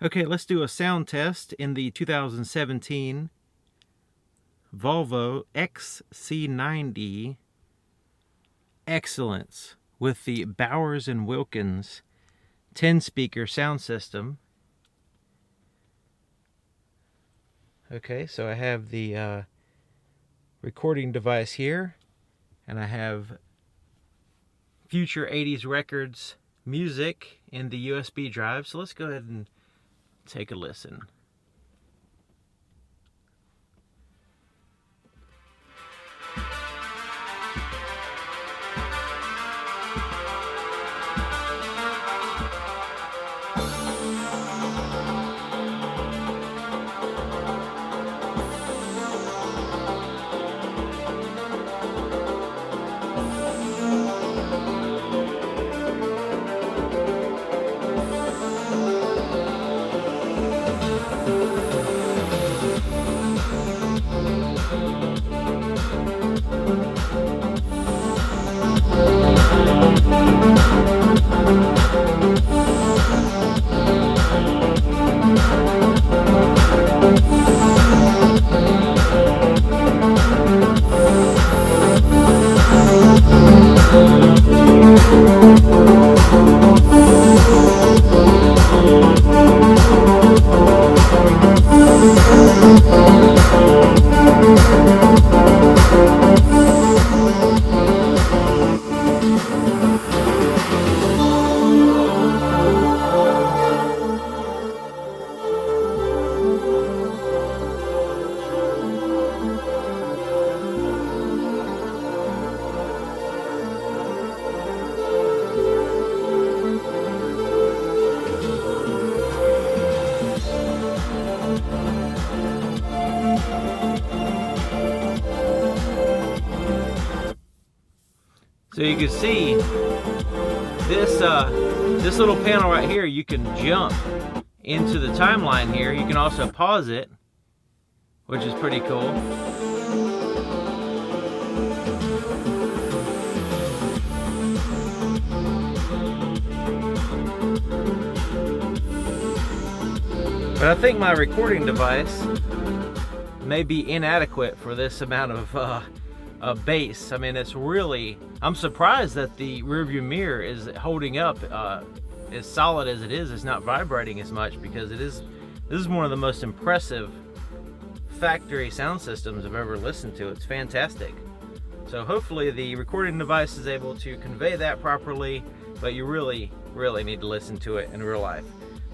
Okay, let's do a sound test in the 2017 Volvo XC90 Excellence with the Bowers & Wilkins 10-speaker sound system. Okay, so I have the recording device here, and I have future 80s records music in the USB drive. So let's go ahead and take a listen. So you can see this little panel right here, you can jump into the timeline here. You can also pause it, which is pretty cool. But I think my recording device may be inadequate for this amount of bass. I mean, it's really, I'm surprised that the rearview mirror is holding up as solid as it is. It's not vibrating as much, because this is one of the most impressive factory sound systems I've ever listened to. It's fantastic. So hopefully the recording device is able to convey that properly, but you really need to listen to it in real life.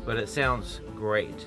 But it sounds great.